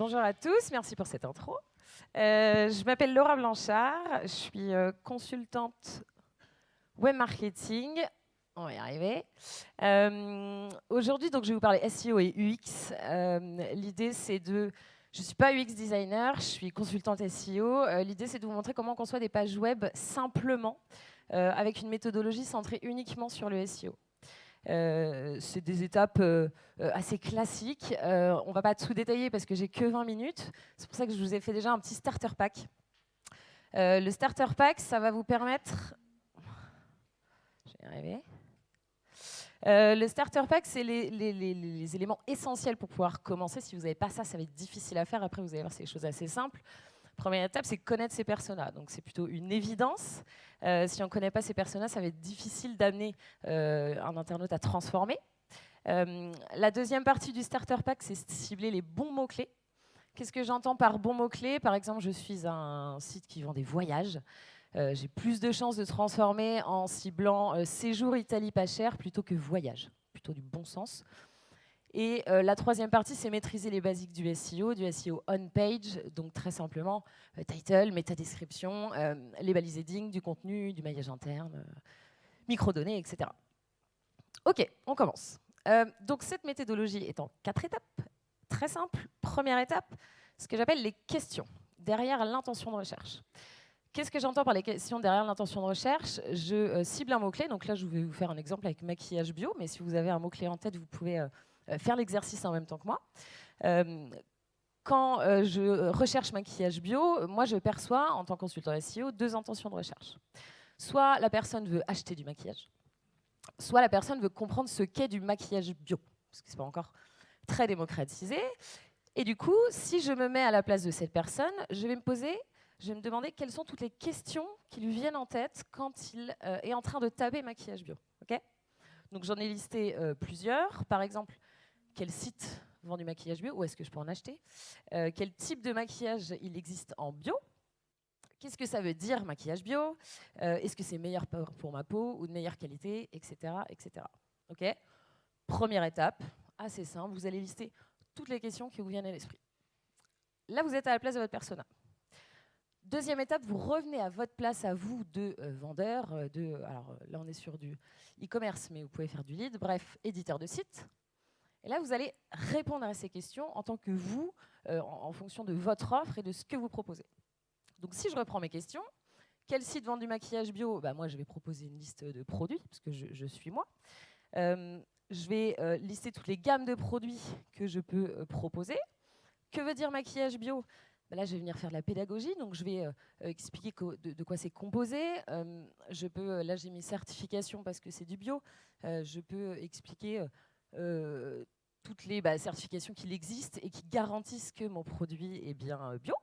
Bonjour à tous, merci pour cette intro. Je m'appelle Laura Blanchard, je suis consultante web marketing. On va y arriver. Aujourd'hui, donc, je vais vous parler SEO et UX. L'idée, c'est de... Je ne suis pas UX designer, je suis consultante SEO. L'idée, c'est de vous montrer comment on conçoit des pages web simplement, avec une méthodologie centrée uniquement sur le SEO. C'est des étapes assez classiques. On ne va pas tout détailler parce que j'ai que 20 minutes. C'est pour ça que je vous ai fait déjà un petit starter pack. Le starter pack, ça va vous permettre... Je vais y arriver. Le starter pack, c'est les éléments essentiels pour pouvoir commencer. Si vous n'avez pas ça, ça va être difficile à faire. Après, vous allez voir, c'est des choses assez simples. Première étape, c'est connaître ces personas. Donc, c'est plutôt une évidence. Si on ne connaît pas ces personas, ça va être difficile d'amener un internaute à transformer. La deuxième partie du starter pack, c'est cibler les bons mots-clés. Qu'est-ce que j'entends par bons mots-clés? Par exemple, je suis un site qui vend des voyages. J'ai plus de chances de transformer en ciblant séjour Italie pas cher plutôt que voyage. Plutôt du bon sens. Et la troisième partie, c'est maîtriser les basiques du SEO on-page, donc très simplement title, métadescription, les balises heading, du contenu, du maillage interne, microdonnées, etc. Ok, on commence. Donc cette méthodologie est en 4 étapes, très simple. Première étape, ce que j'appelle les questions, derrière l'intention de recherche. Qu'est-ce que j'entends par les questions derrière l'intention de recherche? Je cible un mot-clé, donc là je vais vous faire un exemple avec maquillage bio, mais si vous avez un mot-clé en tête, vous pouvez faire l'exercice en même temps que moi. Quand je recherche maquillage bio, moi je perçois, en tant que consultant SEO, 2 intentions de recherche. Soit la personne veut acheter du maquillage, soit la personne veut comprendre ce qu'est du maquillage bio, parce que ce n'est pas encore très démocratisé. Et du coup, si je me mets à la place de cette personne, je vais me demander quelles sont toutes les questions qui lui viennent en tête quand il est en train de taper maquillage bio. Okay, donc j'en ai listé plusieurs. Par exemple, quel site vend du maquillage bio? Où est-ce que je peux en acheter? Quel type de maquillage il existe en bio? Qu'est-ce que ça veut dire maquillage bio? Est-ce que c'est meilleur pour ma peau ou de meilleure qualité, etc. etc. Okay, première étape, assez simple, vous allez lister toutes les questions qui vous viennent à l'esprit. Là, vous êtes à la place de votre persona. Deuxième étape, vous revenez à votre place à vous de vendeur, alors là on est sur du e-commerce, mais vous pouvez faire du lead, bref, éditeur de site. Et là, vous allez répondre à ces questions en tant que vous, en fonction de votre offre et de ce que vous proposez. Donc si je reprends mes questions, quel site vend du maquillage bio? Moi, je vais proposer une liste de produits, parce que je suis moi. Je vais lister toutes les gammes de produits que je peux proposer. Que veut dire maquillage bio? Là, je vais venir faire de la pédagogie, donc je vais expliquer de quoi c'est composé. Là, j'ai mis certification parce que c'est du bio. Je peux expliquer toutes les certifications qui existent et qui garantissent que mon produit est bien bio.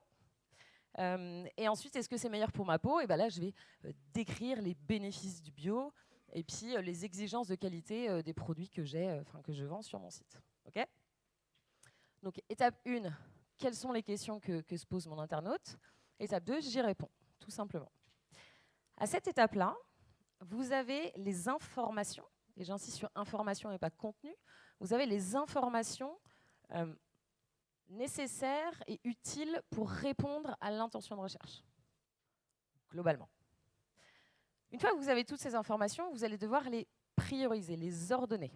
Et ensuite, est-ce que c'est meilleur pour ma peau? Et là, je vais décrire les bénéfices du bio et puis les exigences de qualité des produits que je vends sur mon site. Okay, donc, étape 1, quelles sont les questions que se pose mon internaute? Étape 2, j'y réponds, tout simplement. À cette étape-là, vous avez les informations, et j'insiste sur information et pas contenu, vous avez les informations nécessaires et utiles pour répondre à l'intention de recherche, globalement. Une fois que vous avez toutes ces informations, vous allez devoir les prioriser, les ordonner.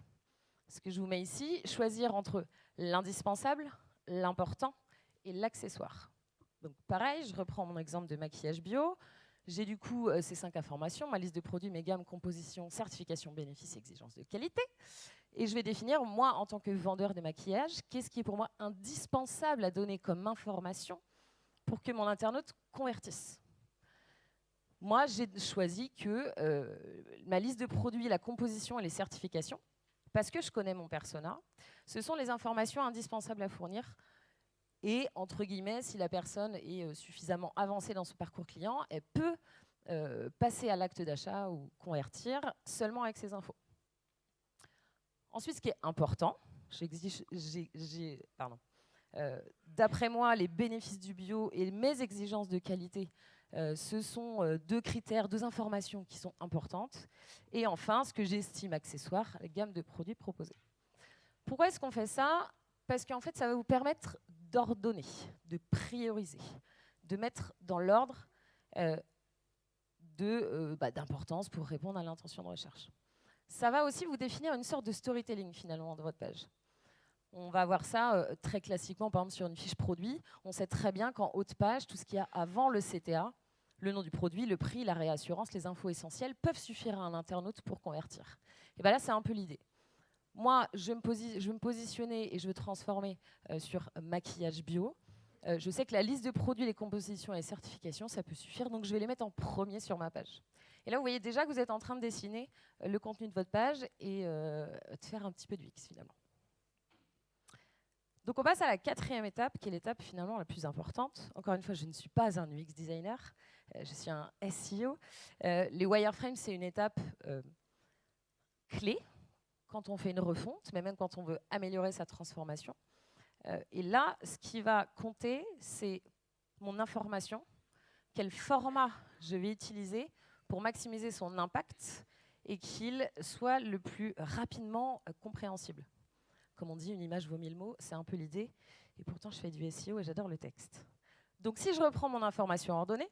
Ce que je vous mets ici, choisir entre l'indispensable, l'important et l'accessoire. Donc pareil, je reprends mon exemple de maquillage bio. J'ai du coup ces 5 informations, ma liste de produits, mes gammes, composition, certification, bénéfices, exigences de qualité. Et je vais définir, moi, en tant que vendeur de maquillage, qu'est-ce qui est pour moi indispensable à donner comme information pour que mon internaute convertisse. Moi, j'ai choisi que ma liste de produits, la composition et les certifications, parce que je connais mon persona, ce sont les informations indispensables à fournir. Et, entre guillemets, si la personne est suffisamment avancée dans son parcours client, elle peut passer à l'acte d'achat ou convertir seulement avec ces infos. Ensuite, ce qui est important, d'après moi, les bénéfices du bio et mes exigences de qualité, ce sont 2 critères, 2 informations qui sont importantes. Et enfin, ce que j'estime accessoire, la gamme de produits proposés. Pourquoi est-ce qu'on fait ça? Parce qu'en fait, ça va vous permettre d'ordonner, de prioriser, de mettre dans l'ordre d'importance pour répondre à l'intention de recherche. Ça va aussi vous définir une sorte de storytelling finalement de votre page. On va voir ça très classiquement, par exemple sur une fiche produit. On sait très bien qu'en haut de page, tout ce qu'il y a avant le CTA, le nom du produit, le prix, la réassurance, les infos essentielles, peuvent suffire à un internaute pour convertir. Et bien là, c'est un peu l'idée. Moi, je veux me positionner et je veux transformer sur maquillage bio. Je sais que la liste de produits, les compositions et les certifications, ça peut suffire, donc je vais les mettre en premier sur ma page. Et là, vous voyez déjà que vous êtes en train de dessiner le contenu de votre page et de faire un petit peu de UX finalement. Donc on passe à la 4e étape, qui est l'étape finalement la plus importante. Encore une fois, je ne suis pas un UX designer, je suis un SEO. Les wireframes, c'est une étape clé quand on fait une refonte, mais même quand on veut améliorer sa transformation. Et là, ce qui va compter, c'est mon information, quel format je vais utiliser pour maximiser son impact et qu'il soit le plus rapidement compréhensible. Comme on dit, une image vaut 1000 mots, c'est un peu l'idée. Et pourtant, je fais du SEO et j'adore le texte. Donc, si je reprends mon information ordonnée,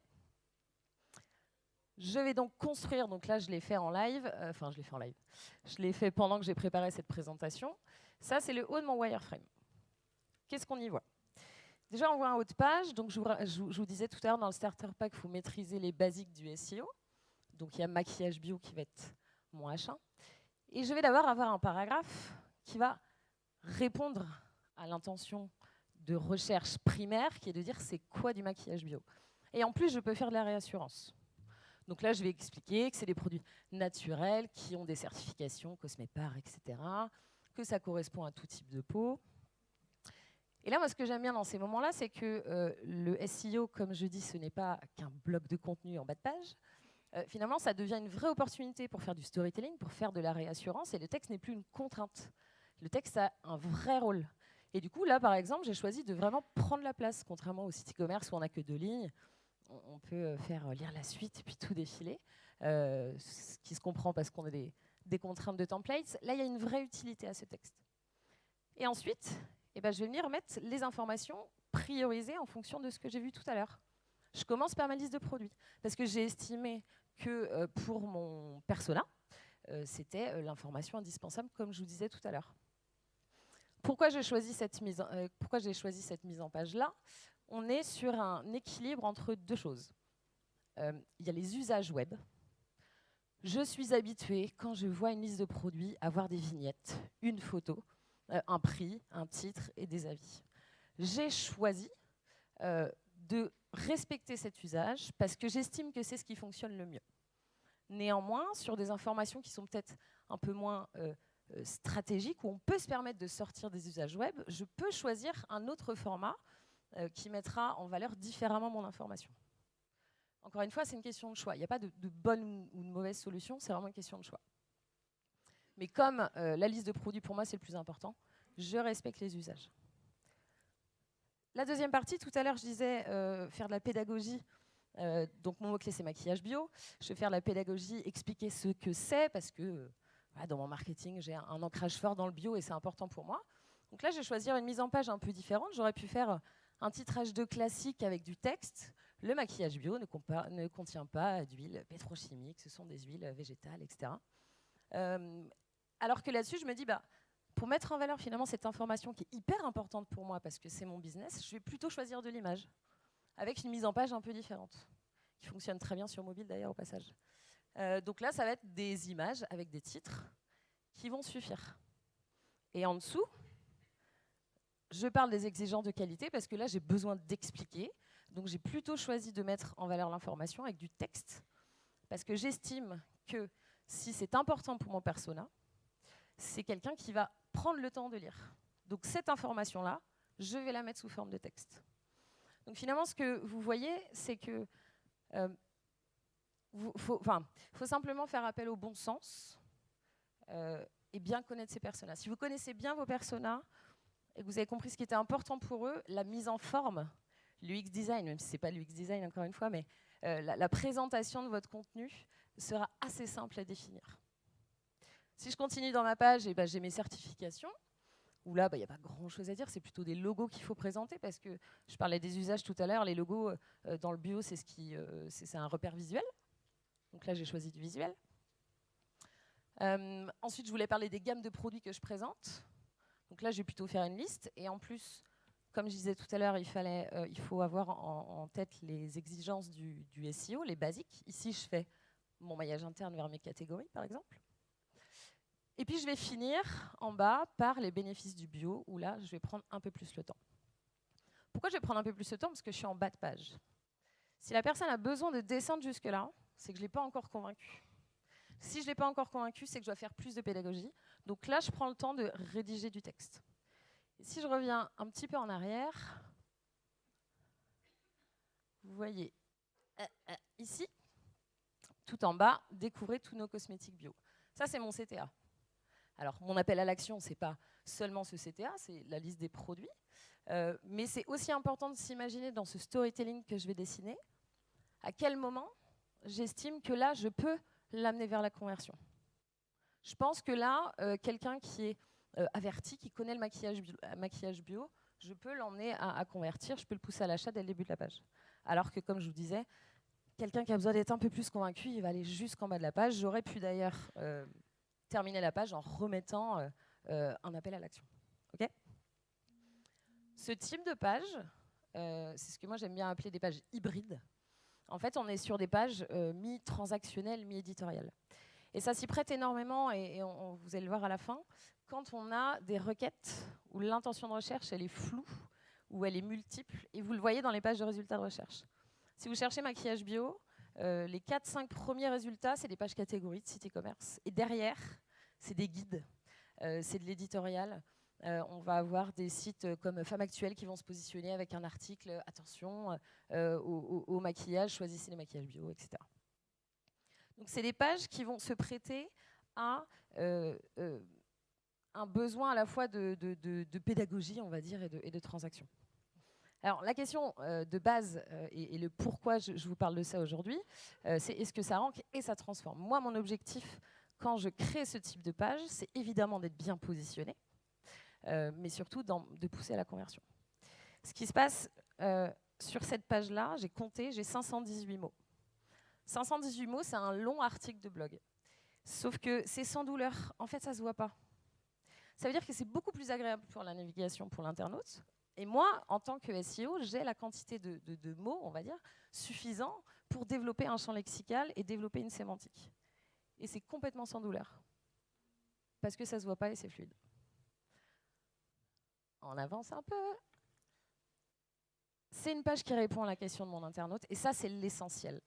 je vais donc construire, donc là, je l'ai fait en live, je l'ai fait pendant que j'ai préparé cette présentation. Ça, c'est le haut de mon wireframe. Qu'est-ce qu'on y voit? Déjà, on voit un haut de page. Donc, je vous disais tout à l'heure, dans le starter pack, il faut maîtriser les basiques du SEO. Donc, il y a maquillage bio qui va être mon H1. Et je vais d'abord avoir un paragraphe qui va répondre à l'intention de recherche primaire, qui est de dire c'est quoi du maquillage bio. Et en plus, je peux faire de la réassurance. Donc là, je vais expliquer que c'est des produits naturels qui ont des certifications, Cosmépar, etc., que ça correspond à tout type de peau. Et là, moi, ce que j'aime bien dans ces moments-là, c'est que le SEO, comme je dis, ce n'est pas qu'un bloc de contenu en bas de page. Finalement, ça devient une vraie opportunité pour faire du storytelling, pour faire de la réassurance, et le texte n'est plus une contrainte. Le texte a un vrai rôle. Et du coup, là, par exemple, j'ai choisi de vraiment prendre la place, contrairement au site e-commerce où on n'a que 2 lignes. On peut faire lire la suite et puis tout défiler, ce qui se comprend parce qu'on a des contraintes de templates. Là, il y a une vraie utilité à ce texte. Et ensuite, je vais venir mettre les informations priorisées en fonction de ce que j'ai vu tout à l'heure. Je commence par ma liste de produits, parce que j'ai estimé que pour mon persona, c'était l'information indispensable, comme je vous disais tout à l'heure. Pourquoi j'ai choisi cette mise en page-là? On est sur un équilibre entre deux choses. Il y a les usages web. Je suis habituée, quand je vois une liste de produits, à voir des vignettes, une photo, un prix, un titre et des avis. J'ai choisi de respecter cet usage parce que j'estime que c'est ce qui fonctionne le mieux. Néanmoins, sur des informations qui sont peut-être un peu moins stratégiques, où on peut se permettre de sortir des usages web, je peux choisir un autre format qui mettra en valeur différemment mon information. Encore une fois, c'est une question de choix. Il n'y a pas de bonne ou de mauvaise solution, c'est vraiment une question de choix. Mais comme la liste de produits, pour moi, c'est le plus important, je respecte les usages. La deuxième partie, tout à l'heure, je disais faire de la pédagogie. Donc, mon mot-clé, c'est maquillage bio. Je vais faire de la pédagogie, expliquer ce que c'est, parce que dans mon marketing, j'ai un ancrage fort dans le bio et c'est important pour moi. Donc là, je vais choisir une mise en page un peu différente. J'aurais pu faire un titrage de classique avec du texte. Le maquillage bio ne contient pas d'huile pétrochimique, ce sont des huiles végétales, etc. Alors que là-dessus, je me dis, pour mettre en valeur finalement cette information qui est hyper importante pour moi parce que c'est mon business, je vais plutôt choisir de l'image avec une mise en page un peu différente, qui fonctionne très bien sur mobile d'ailleurs au passage. Donc là, ça va être des images avec des titres qui vont suffire. Et en dessous, je parle des exigences de qualité parce que là, j'ai besoin d'expliquer. Donc j'ai plutôt choisi de mettre en valeur l'information avec du texte parce que j'estime que si c'est important pour mon persona, c'est quelqu'un qui va prendre le temps de lire. Donc cette information-là, je vais la mettre sous forme de texte. Donc finalement, ce que vous voyez, c'est que faut simplement faire appel au bon sens et bien connaître ses personas. Si vous connaissez bien vos personas et que vous avez compris ce qui était important pour eux, la mise en forme, l'UX design, même si ce n'est pas l'UX design encore une fois, mais la présentation de votre contenu sera assez simple à définir. Si je continue dans ma page, j'ai mes certifications. où là, il n'y a pas grand-chose à dire, c'est plutôt des logos qu'il faut présenter, parce que je parlais des usages tout à l'heure, les logos dans le bio, c'est un repère visuel. Donc là, j'ai choisi du visuel. Ensuite, je voulais parler des gammes de produits que je présente. Donc là, je vais plutôt faire une liste. Et en plus, comme je disais tout à l'heure, il faut avoir en tête les exigences du SEO, les basiques. Ici, je fais mon maillage interne vers mes catégories, par exemple. Et puis, je vais finir en bas par les bénéfices du bio, où là, je vais prendre un peu plus le temps. Pourquoi je vais prendre un peu plus de temps? Parce que je suis en bas de page. Si la personne a besoin de descendre jusque-là, c'est que je ne l'ai pas encore convaincu. Si je ne l'ai pas encore convaincu, c'est que je dois faire plus de pédagogie. Donc là, je prends le temps de rédiger du texte. Et si je reviens un petit peu en arrière, vous voyez ici, tout en bas, découvrez tous nos cosmétiques bio. Ça, c'est mon CTA. Alors, mon appel à l'action, ce n'est pas seulement ce CTA, c'est la liste des produits. Mais c'est aussi important de s'imaginer dans ce storytelling que je vais dessiner, à quel moment j'estime que là, je peux l'amener vers la conversion. Je pense que là, quelqu'un qui est averti, qui connaît le maquillage bio, je peux l'emmener à convertir, je peux le pousser à l'achat dès le début de la page. Alors que, comme je vous disais, quelqu'un qui a besoin d'être un peu plus convaincu, il va aller jusqu'en bas de la page. J'aurais pu d'ailleurs terminer la page en remettant un appel à l'action. Okay. Ce type de page, c'est ce que moi j'aime bien appeler des pages hybrides. En fait, on est sur des pages mi-transactionnelles, mi-éditoriales. Et ça s'y prête énormément, et vous allez le voir à la fin, quand on a des requêtes où l'intention de recherche elle est floue, où elle est multiple, et vous le voyez dans les pages de résultats de recherche. Si vous cherchez maquillage bio, les 4-5 premiers résultats, c'est des pages catégories de site e-commerce. Et derrière, c'est des guides, c'est de l'éditorial. On va avoir des sites comme Femme Actuelle qui vont se positionner avec un article, attention, au maquillage, choisissez les maquillages bio, etc. Donc c'est des pages qui vont se prêter à un besoin à la fois de pédagogie, on va dire, et de transaction. Alors la question de base et le pourquoi je vous parle de ça aujourd'hui, c'est est-ce que ça rank et ça transforme. Moi, mon objectif, quand je crée ce type de page, c'est évidemment d'être bien positionné, mais surtout de pousser à la conversion. Ce qui se passe sur cette page-là, j'ai compté, j'ai 518 mots. 518 mots, c'est un long article de blog. Sauf que c'est sans douleur. En fait, ça ne se voit pas. Ça veut dire que c'est beaucoup plus agréable pour la navigation, pour l'internaute. Et moi, en tant que SEO, j'ai la quantité de mots, on va dire, suffisant pour développer un champ lexical et développer une sémantique. Et c'est complètement sans douleur. Parce que ça ne se voit pas et c'est fluide. On avance un peu. C'est une page qui répond à la question de mon internaute. Et ça, c'est l'essentiel.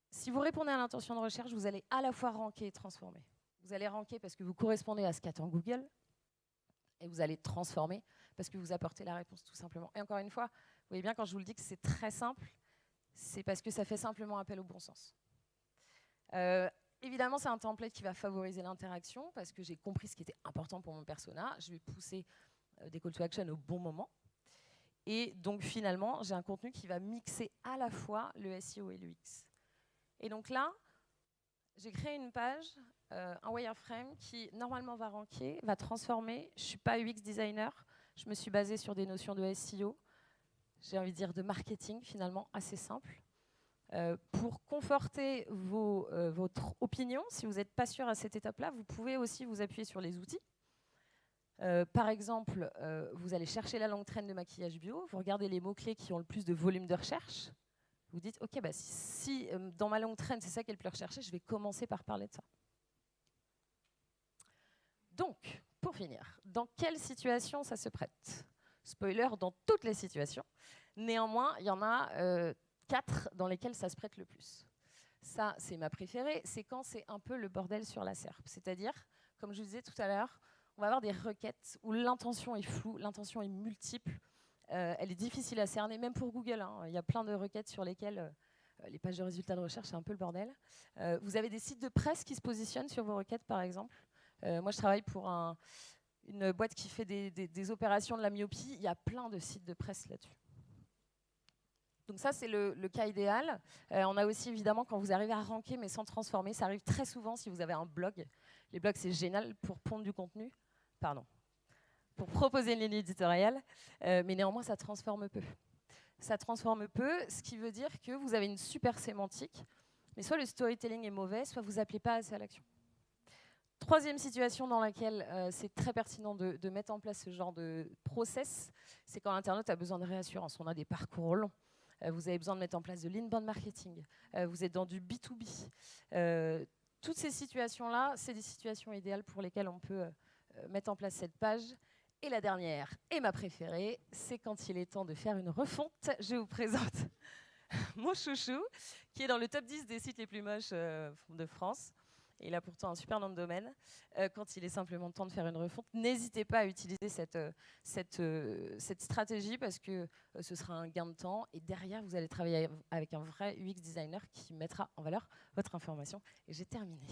Si vous répondez à l'intention de recherche, vous allez à la fois ranker et transformer. Vous allez ranker parce que vous correspondez à ce qu'attend Google, et vous allez transformer parce que vous apportez la réponse tout simplement. Et encore une fois, vous voyez bien quand je vous le dis que c'est très simple, c'est parce que ça fait simplement appel au bon sens. Évidemment, c'est un template qui va favoriser l'interaction parce que j'ai compris ce qui était important pour mon persona. Je vais pousser des call to action au bon moment. Et donc finalement, j'ai un contenu qui va mixer à la fois le SEO et l'UX. Et donc là, j'ai créé une page, un wireframe qui normalement va ranker, va transformer. Je ne suis pas UX designer, je me suis basée sur des notions de SEO, j'ai envie de dire de marketing finalement, assez simple. Pour conforter votre opinion, si vous n'êtes pas sûr à cette étape-là, vous pouvez aussi vous appuyer sur les outils. Par exemple, vous allez chercher la longue traîne de maquillage bio, vous regardez les mots-clés qui ont le plus de volume de recherche. Vous dites, OK, bah, si dans ma longue traîne, c'est ça qui est le plus recherché, je vais commencer par parler de ça. Donc, pour finir, dans quelle situation ça se prête? Spoiler, dans toutes les situations. Néanmoins, il y en a 4 dans lesquelles ça se prête le plus. Ça, c'est ma préférée, c'est quand c'est un peu le bordel sur la SERP. C'est-à-dire, comme je vous disais tout à l'heure, on va avoir des requêtes où l'intention est floue, l'intention est multiple, elle est difficile à cerner, même pour Google. Hein. Il y a plein de requêtes sur lesquelles les pages de résultats de recherche, c'est un peu le bordel. Vous avez des sites de presse qui se positionnent sur vos requêtes, par exemple. Moi, je travaille pour une boîte qui fait des opérations de la myopie. Il y a plein de sites de presse là-dessus. Donc ça, c'est le cas idéal. On a aussi, évidemment, quand vous arrivez à ranker, mais sans transformer, ça arrive très souvent si vous avez un blog. Les blogs, c'est génial pour pondre du contenu. Pardon, pour proposer une ligne éditoriale, mais néanmoins, ça transforme peu. Ça transforme peu, ce qui veut dire que vous avez une super sémantique, mais soit le storytelling est mauvais, soit vous n'appelez pas assez à l'action. Troisième situation dans laquelle c'est très pertinent de mettre en place ce genre de process, c'est quand l'internaute a besoin de réassurance. On a des parcours longs. Vous avez besoin de mettre en place de l'inbound marketing. Vous êtes dans du B2B. Toutes ces situations-là, c'est des situations idéales pour lesquelles on peut mettre en place cette page. Et la dernière, et ma préférée, c'est quand il est temps de faire une refonte. Je vous présente mon chouchou, qui est dans le top 10 des sites les plus moches de France. Et il a pourtant un super nom de domaine. Quand il est simplement temps de faire une refonte, n'hésitez pas à utiliser cette stratégie parce que ce sera un gain de temps. Et derrière, vous allez travailler avec un vrai UX designer qui mettra en valeur votre information. Et j'ai terminé.